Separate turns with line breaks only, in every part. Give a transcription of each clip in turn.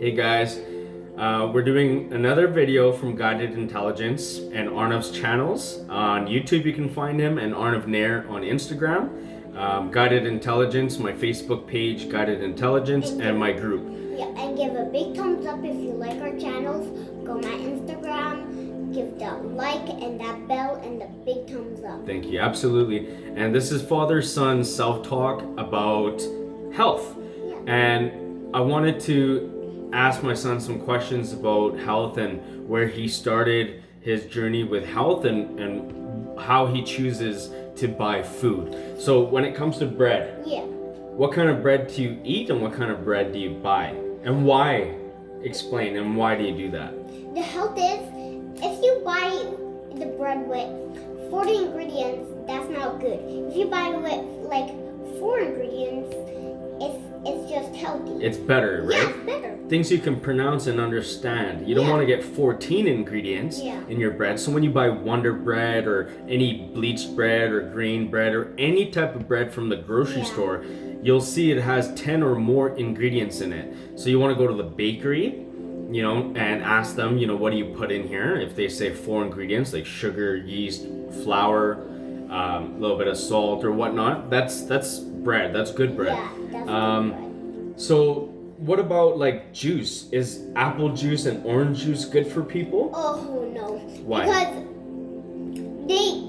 Hey guys, we're doing another video from Guided Intelligence and Arnav's channels. On YouTube you can find him, and Arnav Nair on Instagram. Guided Intelligence, my Facebook page, Guided Intelligence, and my group.
Yeah, and give a big thumbs up if you like our channels. Go my Instagram, give that like and that bell and the big thumbs up.
Thank you, absolutely. And this is father-son self-talk about health.
Yeah.
And I wanted to ask my son some questions about health and where he started his journey with health and how he chooses to buy food. So when it comes to bread,
Yeah.
what kind of bread do you eat and what kind of bread do you buy? And why? Explain, and why do you do that?
The health is, if you buy the bread with 40 ingredients, that's not good. If you buy it with like 4 ingredients, it's just healthy.
It's better, right?
Yeah, it's better.
Things you can pronounce and understand. You don't
Yeah.
want to get 14 ingredients
Yeah.
in your bread. So when you buy Wonder Bread or any bleached bread or grain bread or any type of bread from the grocery
Yeah.
store, you'll see it has 10 or more ingredients in it. So you want to go to the bakery, and ask them, what do you put in here? If they say 4 ingredients like sugar, yeast, flour, a little bit of salt or whatnot, that's bread. That's good bread.
Yeah, that's good bread.
So what about like juice? Is apple juice and orange juice good for people?
Oh no.
Why?
Because they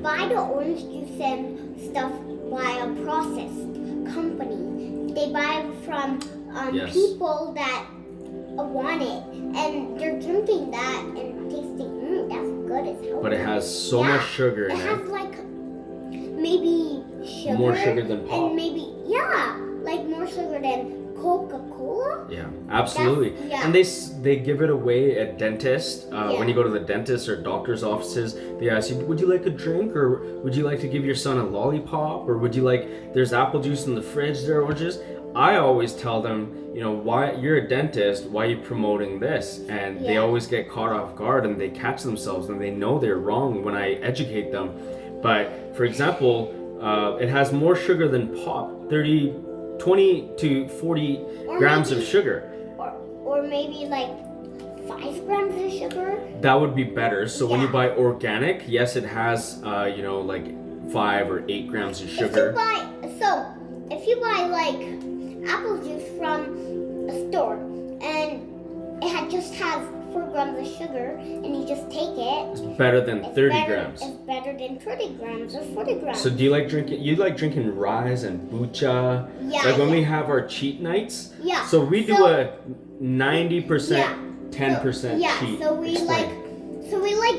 buy the orange juice and stuff by a processed company. They buy it from
Yes.
people that want it, and they're drinking that and tasting. That's good as hell.
But it has so much sugar in
It
it.
has like maybe sugar.
More sugar than pop.
And maybe like more sugar than Coca-Cola.
Yeah, absolutely.
Yeah.
And they give it away at dentists. When
Yeah.
you go to the dentist or doctor's offices, they ask you, would you like a drink, or would you like to give your son a lollipop, or would you like, there's apple juice in the fridge, there are oranges. I always tell them, why you're a dentist, why are you promoting this? And they
Yeah.
always get caught off guard and they catch themselves and they know they're wrong when I educate them. But for example, it has more sugar than pop, 20 to 40
Or
grams of
maybe-
sugar.
Or maybe like 5 grams of sugar.
That would be better. So when you
Yeah.
buy organic, yes, it has, like 5 or 8 grams of
If
sugar.
you buy like apple juice from a store and it just has 4 grams of sugar and you just take it,
It's better than
it's
30
better,
grams.
It's better than 30 grams or 40 grams.
So do you like drinking Rise and Bucha?
Yeah,
Like when we
yeah.
have our cheat nights?
Yeah.
So we do
So-
a 90%,
Yeah.
10%
yeah,
cheat.
so we
Explain.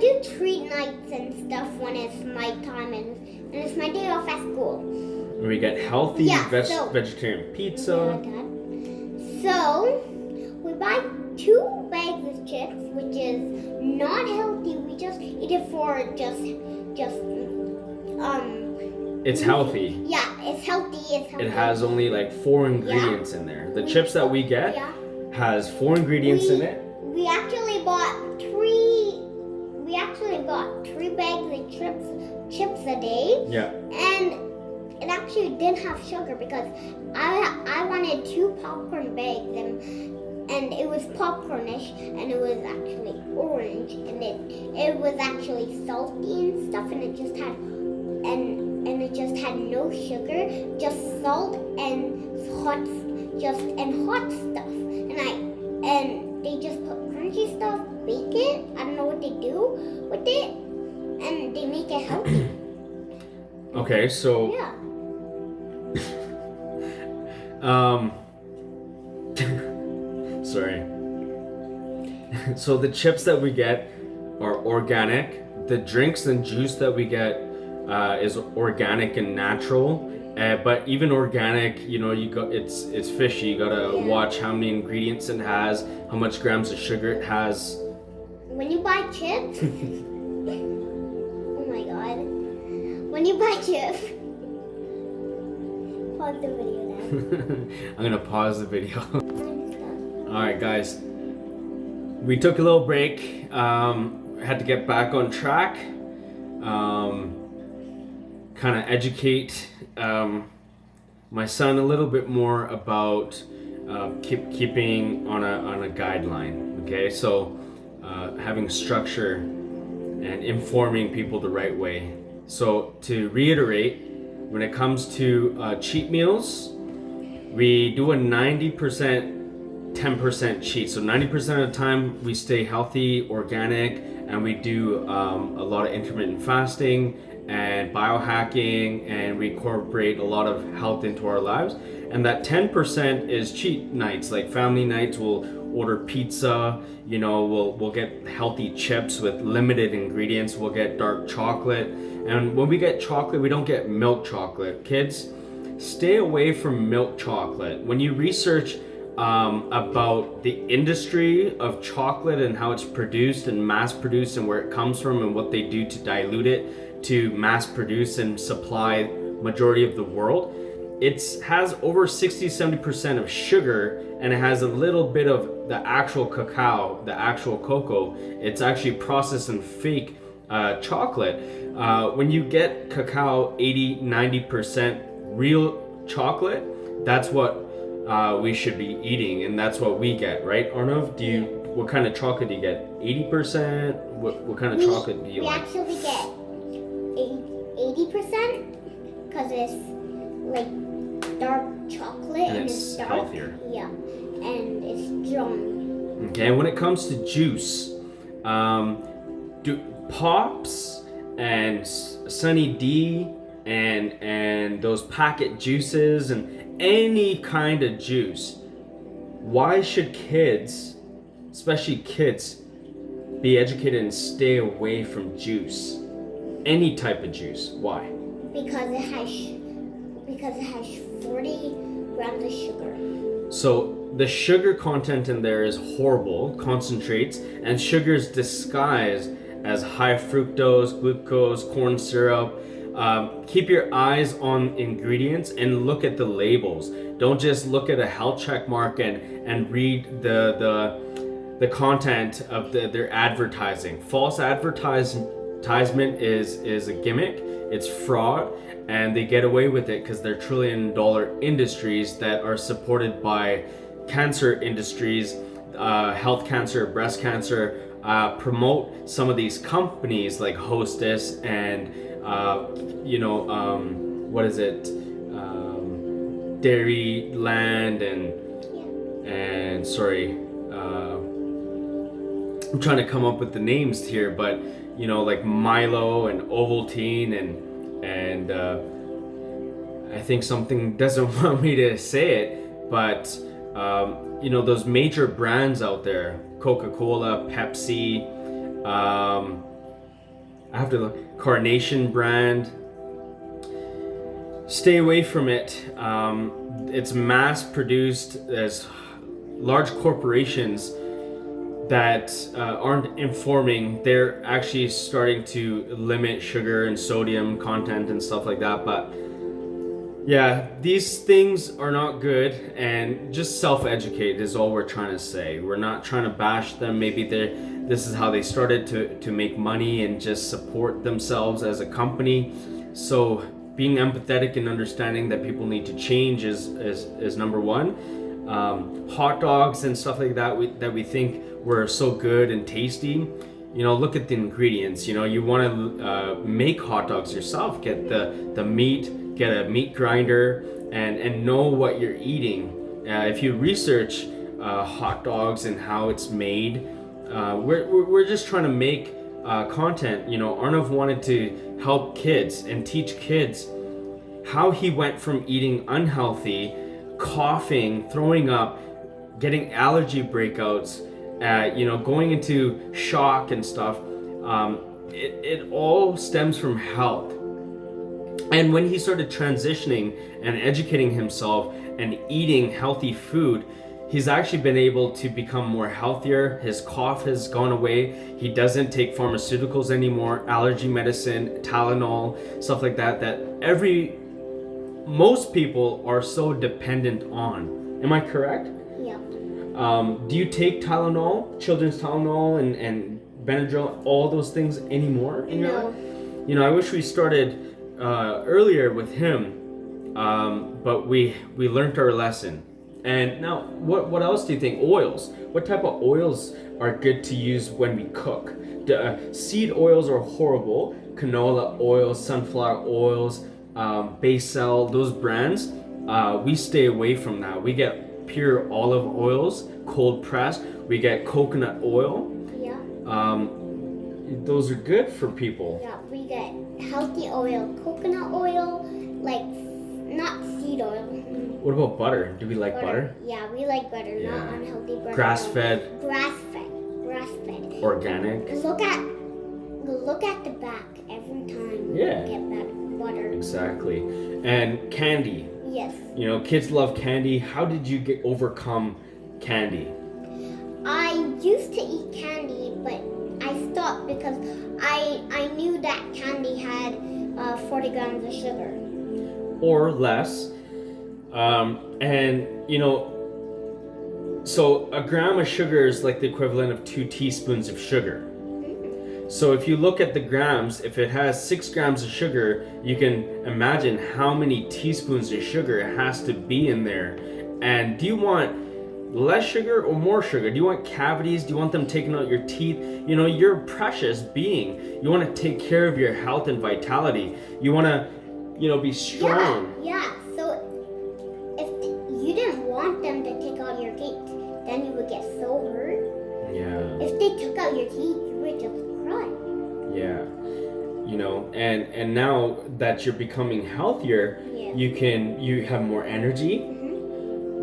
do treat nights and stuff when it's nighttime and it's my day off at school.
We get healthy
Yeah, so-
vegetarian
Yeah,
pizza.
Dad. So we buy 2 bags of chips, which is not healthy. We just eat it for
It's healthy.
yeah, it's healthy. It's healthy.
It has only like 4 ingredients in there. The chips that we get
Yeah.
has 4 ingredients in it.
We actually bought 3. We actually bought 3 bags of chips a day,
Yeah.
and it actually didn't have sugar because I wanted 2 popcorn bags and it was popcornish and it was actually orange and it was actually salty and stuff and it just had it just had no sugar, just salt and hot stuff. And they just put crunchy stuff, bake it. I don't know what they do with it, and they make it healthy.
Okay, so
Yeah.
sorry. So the chips that we get are organic. The drinks and juice that we get is organic and natural. But even organic, it's fishy. You gotta
Yeah.
watch how many ingredients it has, how much grams of sugar it has.
When you buy chips, oh my god. When you buy chips, pause the video now.
I'm gonna pause the video.
I'm
All right, guys. We took a little break. Had to get back on track. Kind of educate my son a little bit more about keeping on a guideline. Okay, so having structure and informing people the right way. So to reiterate, when it comes to cheat meals, we do a 90%, 10% cheat. So 90% of the time we stay healthy, organic, and we do a lot of intermittent fasting and biohacking, and we incorporate a lot of health into our lives. And that 10% is cheat nights, like family nights. We'll order pizza, we'll get healthy chips with limited ingredients. We'll get dark chocolate. And when we get chocolate, we don't get milk chocolate. Kids, stay away from milk chocolate. When you research about the industry of chocolate and how it's produced and mass produced and where it comes from and what they do to dilute it to mass produce and supply majority of the world, it has over 60-70% of sugar, and it has a little bit of the actual cacao, the actual cocoa. It's actually processed and fake chocolate. When you get cacao 80-90% real chocolate, that's what we should be eating, and that's what we get, right, Arnav? What kind of chocolate do you get? 80%? What kind of chocolate do you like?
We actually get 80% because it's like dark chocolate
And
and
it's
it's dark.
healthier.
Yeah, and it's strong.
Okay, and when it comes to juice, do Pops and Sunny D and those packet juices and any kind of juice, why should kids, especially kids, be educated and stay away from juice? Any type of juice. Why?
Because it has 40 grams of sugar.
So the sugar content in there is horrible, concentrates, and sugar is disguised as high fructose, glucose, corn syrup. Keep your eyes on ingredients and look at the labels. Don't just look at a health check mark and read the content of their advertising. False advertisement is a gimmick. It's fraud, and they get away with it because they're trillion-dollar industries that are supported by cancer industries, health cancer, breast cancer. Promote some of these companies like Hostess and what is it, Dairyland and sorry, I'm trying to come up with the names here, but like Milo and Ovaltine and I think something doesn't want me to say it, but those major brands out there, Coca-Cola, Pepsi, I have to look, Carnation brand. Stay away from it. It's mass produced as large corporations that aren't informing. They're actually starting to limit sugar and sodium content and stuff like that. But yeah, these things are not good, and just self-educate is all we're trying to say. We're not trying to bash them. Maybe this is how they started to make money and just support themselves as a company. So being empathetic and understanding that people need to change is number one. Hot dogs and stuff like that we think were so good and tasty. Look at the ingredients. You want to make hot dogs yourself. Get the meat. Get a meat grinder and know what you're eating. If you research hot dogs and how it's made, we're just trying to make content. Arnav wanted to help kids and teach kids how he went from eating unhealthy, coughing, throwing up, getting allergy breakouts, going into shock and stuff. It all stems from health. And when he started transitioning and educating himself and eating healthy food, he's actually been able to become more healthier. His cough has gone away. He doesn't take pharmaceuticals anymore, allergy medicine, Tylenol, stuff like that most people are so dependent on. Am I correct?
Yeah.
Do you take Tylenol, children's Tylenol and Benadryl, all those things anymore in your life? I wish we started earlier with him, but we learned our lesson. And now, what else do you think? Oils. What type of oils are good to use when we cook? Seed oils are horrible. Canola oil, sunflower oils, Basil, those brands, we stay away from that. We get pure olive oils, cold pressed. We get coconut oil.
Yeah.
Those are good for people.
Yeah, we get healthy oil, coconut oil, like not seed oil.
What about butter? Do we like butter?
Yeah, we like butter,
Yeah.
not unhealthy butter.
Grass-fed,
Grass-fed.
organic.
Look at the back every time
Yeah.
you get butter.
Exactly. And candy.
Yes.
You know, kids love candy. How did you overcome candy?
I used to eat candy, but I stopped because I knew that candy had 40 grams of sugar.
Or less. And, you know, so a gram of sugar is like the equivalent of 2 teaspoons of sugar. So if you look at the grams, if it has 6 grams of sugar, you can imagine how many teaspoons of sugar it has to be in there. And do you want less sugar or more sugar? Do you want cavities? Do you want them taking out your teeth? You know, you're a precious being. You want to take care of your health and vitality. You want to, you know, be strong.
Yeah. So if you didn't want them to take out your teeth, then you would get so hurt.
Yeah.
If they took out your teeth, you would just cry.
Yeah. You know, and now that you're becoming healthier,
Yeah.
you have more energy.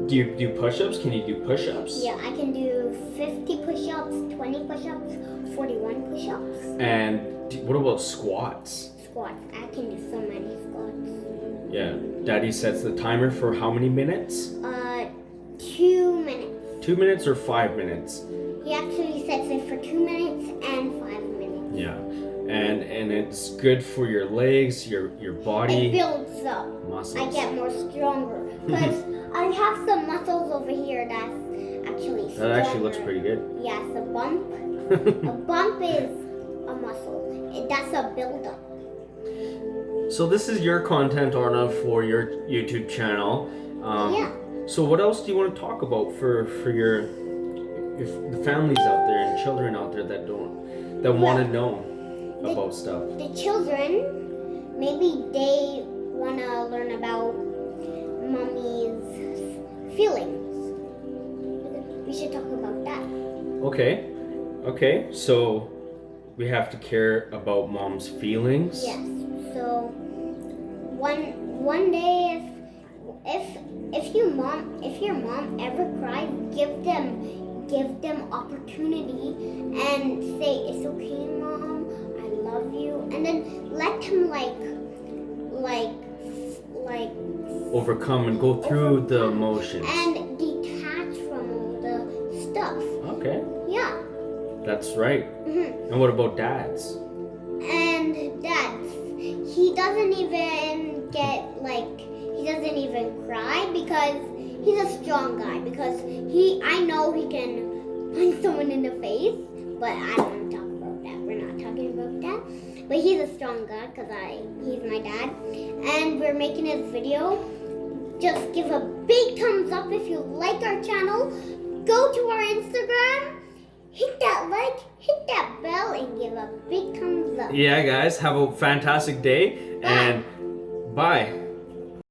Do you do push-ups? Can you do push-ups?
Yeah, I can do 50 push-ups, 20 push-ups, 41 push-ups.
And what about squats?
Squats. I can do so many squats.
Yeah. Daddy sets the timer for how many minutes?
2 minutes.
2 minutes or 5 minutes?
He actually sets it for 2 minutes and 5 minutes.
Yeah. And it's good for your legs, your
It
body,
builds up.
muscles.
I get more stronger because I have some muscles over here that's actually
That
stronger.
actually looks pretty good.
Yes, a bump. A bump is a muscle. That's a buildup.
So this is your content, Arnav, for your YouTube channel.
Yeah.
So what else do you want to talk about for the families out there and children out there that want to know about stuff?
The children, maybe they want to learn about mommy's feelings. We should talk about that.
Okay. So we have to care about mom's feelings.
Yes. So one day if your mom ever cries, give them opportunity and say, "It's okay, Mom. I love you." And then let them like
Overcome and go through the emotions.
and detach from all the stuff.
Okay,
Yeah.
that's right.
hmm
And what about dads?
And Dad, he doesn't even cry because he's a strong guy. Because I know he can punch someone in the face, but I don't want to talk about that. We're not talking about that. But he's a strong guy because he's my dad, and we're making this video. Just give a big thumbs up if you like our channel. Go to our Instagram. Hit that like, hit that bell, and give a big thumbs up.
Yeah, guys, have a fantastic day and bye.